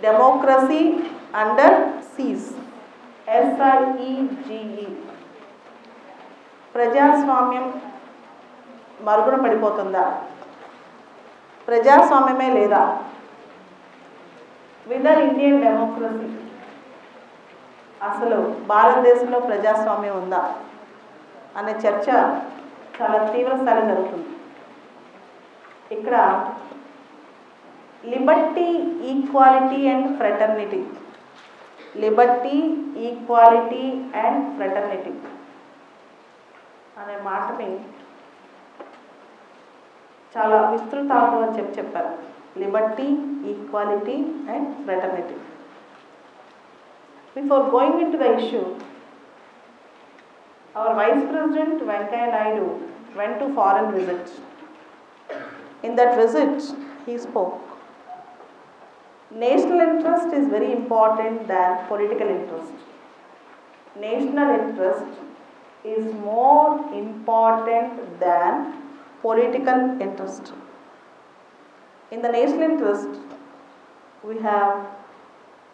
Democracy under seize, SIEGE. ప్రజాస్వామ్యం మరుగున పడిపోతుందా? ప్రజాస్వామ్యమే లేదా? విదర్ ఇండియన్ డెమోక్రసీ, అసలు భారతదేశంలో ప్రజాస్వామ్యం ఉందా అనే చర్చ చాలా తీవ్ర స్థాయిలో జరుగుతుంది. ఇక్కడ Liberty, equality and fraternity, Liberty, equality and fraternity అనే మాటని చాలా విస్తృతార్థం అని చెప్పారు. Liberty, equality and fraternity. Before going into the issue, our Vice President Venkaiah Naidu went to foreign visit. In that visit, he spoke. National interest is very important than political interest. National interest is more important than political interest. In the national interest, we have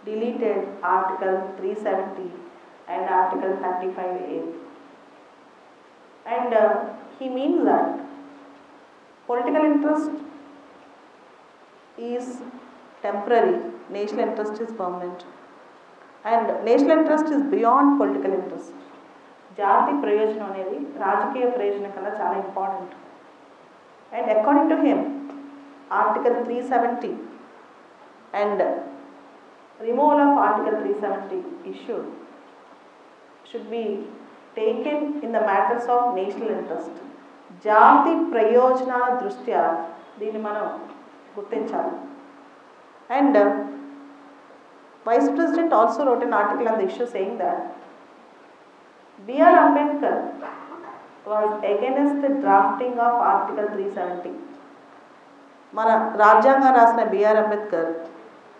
deleted Article 370 and Article 35A. And he means that political interest is temporary, national interest is permanent. And national interest is beyond political interest. జాతి ప్రయోజనం అనేది రాజకీయ ప్రయోజనం కన్నా చాలా important. And according to him, Article 370 and removal of Article 370 issue should be taken in the matters of national interest. జాతి ప్రయోజనాల దృష్ట్యా దీన్ని మనం గుర్తించాలి. And Vice President also wrote an article on the issue saying that B.R. Ambedkar was against the drafting of Article 370. మన రాజ్యాంగం రాసిన B.R. Ambedkar,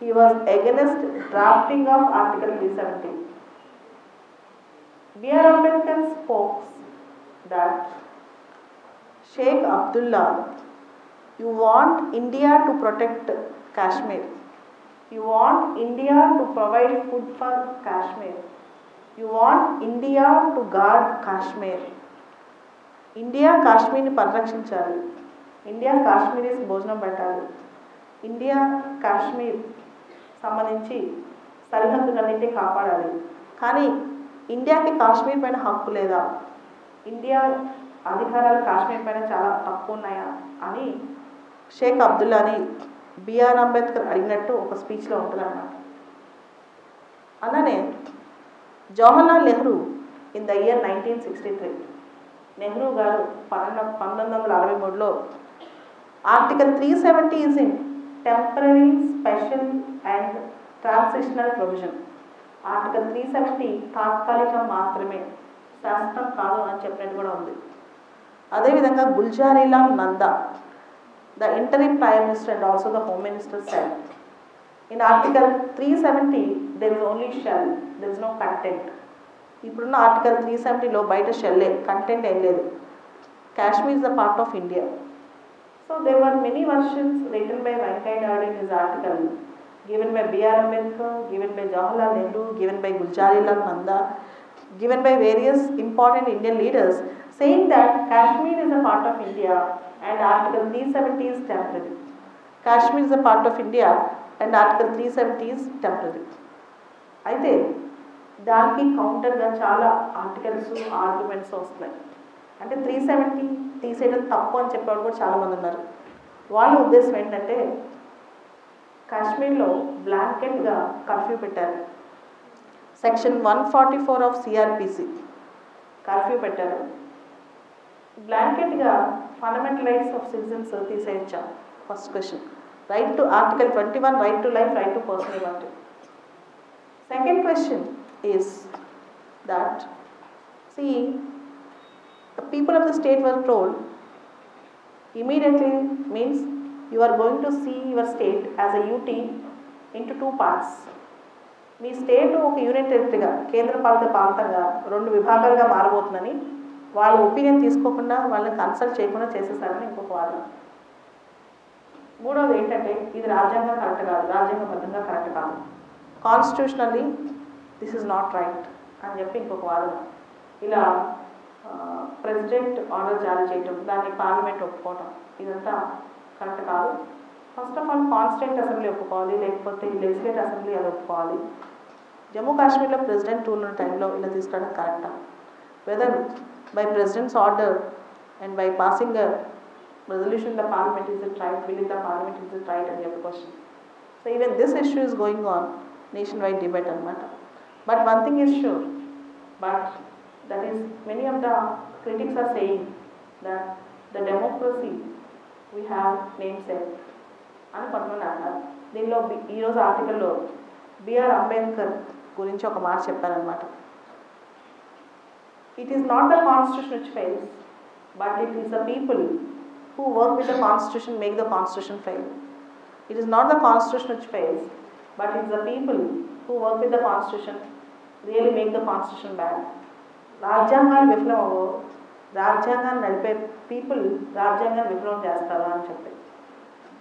he was against drafting of Article 370. B.R. Ambedkar spoke that Sheikh Abdullah, you want India to protect Kashmir. You want India to provide food for Kashmir. You want India to guard Kashmir. India కాశ్మీర్ని పరిరక్షించాలి. India Kashmiris భోజనం పెట్టాలి. India Kashmir సంబంధించి సరిహద్దులన్నింటినీ కాపాడాలి. కానీ ఇండియాకి కాశ్మీర్ పైన హక్కు లేదా? ఇండియా అధికారాలు కాశ్మీర్ పైన చాలా తక్కువ ఉన్నాయా అని షేక్ అబ్దుల్లాని B.R. అంబేద్కర్ అడిగినట్టు ఒక స్పీచ్లో ఉంటుందన్నమాట. అలానే Jawaharlal Nehru in the year 1963, Nehru గారు 1963లో article 370 is in temporary, special and transitional provision. Article 370 తాత్కాలికం మాత్రమే, శాస్త్రం కాదు అని చెప్పినట్టు కూడా ఉంది. అదేవిధంగా Gulzarilal Nanda, the interim prime minister and also the home minister, said in article 370 there is only shell, there is no content. ఇప్పుడున్న ఆర్టికల్ 370లో బయట షెల్లే, కంటెంట్ ఏం లేదు. Kashmir is a part of India. So there were many versions written by Venkaiah Naidu in his article, given by B.R. Ambedkar, given by Jawaharlal Nehru, given by Gulzarilal Nanda, given by various important Indian leaders, saying that Kashmir is a part of India and Article 370 is temporary. Kashmir is a part of India and Article 370 is temporary. అయితే దానికి కౌంటర్గా చాలా articles, arguments వస్తున్నాయి. అంటే 370 తీసేయడం తప్పు అని చెప్పేవాడు కూడా చాలామంది ఉన్నారు. వాళ్ళ ఉద్దేశం ఏంటంటే కాశ్మీర్లో బ్లాంకెట్గా కర్ఫ్యూ పెట్టారు. సెక్షన్ 144 ఆఫ్ CRPC కర్ఫ్యూ పెట్టారు. బ్లాంకెట్గా ఫండమెంటల్ రైట్స్ ఆఫ్ సిటిజన్స్ తీసేయచ్చా? First question. Right to article 21, right to life, right to personal liberty. Second question is that, see, the people of the state were told immediately, means you are going to see your state as a UT into two parts. Me state ఒక union టెరిటరీగా, కేంద్రపాలిత ప్రాంతంగా 2 విభాగాలుగా మారబోతుందని వాళ్ళ opinion తీసుకోకుండా, వాళ్ళని consult చేయకుండా చేసేసారని ఇంకొక వాదన. మూడవది ఏంటంటే ఇది రాజ్యాంగం కరెక్ట్ కాదు, రాజ్యాంగబద్ధంగా కరెక్ట్ కాదు, constitutionally this is not right అని చెప్పి ఇంకొక వాదన. ఇలా ప్రెసిడెంట్ ఆర్డర్ జారీ చేయటం, దాన్ని పార్లమెంట్ ఒప్పుకోవటం, ఇదంతా కరెక్ట్ కాదు. First of all constituent assembly ఒప్పుకోవాలి, లేకపోతే లెజిస్లేటివ్ అసెంబ్లీ అది ఒప్పుకోవాలి. జమ్మూ కాశ్మీర్లో ప్రెసిడెంట్ రూల్ ఉన్న టైంలో ఇలా తీసుకురావడం కరెక్టా? Whether by president's order and by passing a resolution in the parliament is it right, will in the parliament is it right అని చెప్పి question. So even this issue is going on nationwide debate అనమాట. But one thing is sure, but that is many of the critics are saying that the democracy we have namesake అని కొంతమంది అంటారు. దీనిలో ఈరోజు ఆర్టికల్లో BR Ambedkar గురించి ఒక మాట చెప్పారనమాట. It is not the constitution which fails, but it is the people who work with the constitution make the constitution fail. It is not the constitution which fails, but it is the people who work with the constitution really make the constitution bad. రాజ్యాంగాన్ని విఫలం అవ్వవు, రాజ్యాంగాన్ని నడిపే people రాజ్యాంగాన్ని విఫలం చేస్తారు అని చెప్పి.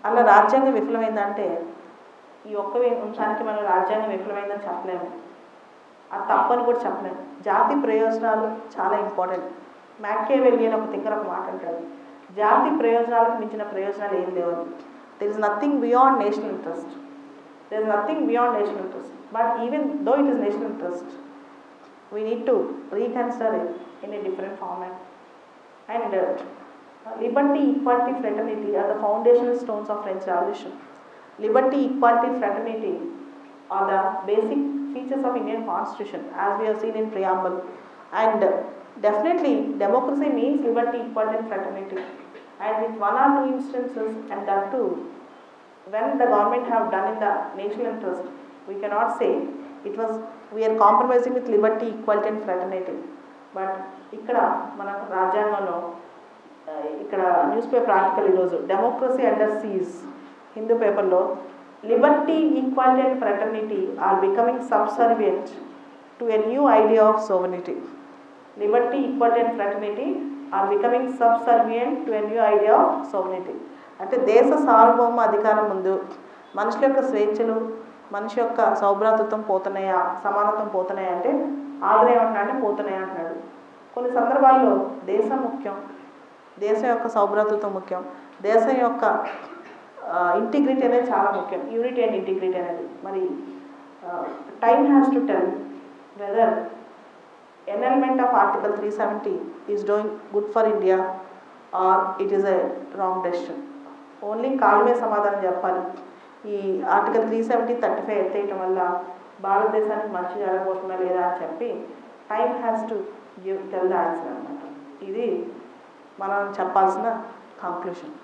అలా రాజ్యాంగం విఫలమైందంటే ఈ ఒక్క అంశానికి మనం రాజ్యాంగం విఫలమైందని చెప్పలేము, అది తప్పని కూడా చెప్పలేము. జాతి ప్రయోజనాలు చాలా ఇంపార్టెంట్. మ్యాకియావెల్లి అని ఒక థింకర్ ఒక మాట అంటాడు, జాతి ప్రయోజనాలకు మించిన ప్రయోజనాలు ఏం లేవు. There is nothing beyond national interest, there is nothing beyond national interest. But even though it is national interest, we need to reconsider it in a different format. And liberty, equality, fraternity are the foundational stones of French revolution. Liberty, equality, fraternity are the basic features of Indian constitution as we have seen in preamble. And definitely democracy means liberty, equality and fraternity. And with one or two instances, and that too when the government have done in the national interest, we cannot say it was we are compromising with liberty, equality and fraternity. But ikkada mana rajyanganlo ikkada newspaper article iroju democracy under siege Hindu paper lo liberty, equality and fraternity are becoming subservient to a new idea of sovereignty. Liberty, equality and fraternity are becoming subservient to a new idea of sovereignty. అంటే దేశ సార్వభౌమ అధికారం ముందు మనుషుల యొక్క స్వేచ్ఛలు, మనిషి యొక్క సౌభ్రాతృత్వం పోతున్నాయా, సమానత్వం పోతున్నాయా అంటే ఆగ్రహం ఏమంటున్నాడంటే పోతున్నాయా అంటున్నాడు. కొన్ని సందర్భాల్లో దేశం ముఖ్యం, దేశం యొక్క సౌభ్రాతృత్వం ముఖ్యం, దేశం యొక్క ఇంటిగ్రిటీ అనేది చాలా ముఖ్యం, యూనిటీ అండ్ ఇంటిగ్రిటీ అనేది. మరి time has to tell weather annulment of Article 370 is doing good for India or it is a wrong decision. Only కాలమే సమాధానం చెప్పాలి. ఈ ఆర్టికల్ 370, 35 ఎత్తేయటం వల్ల భారతదేశానికి మంచి జరగబోతుందా లేదా అని చెప్పి time has to give tell the answer అనమాట. ఇది మనం చెప్పాల్సిన కంక్లూషన్.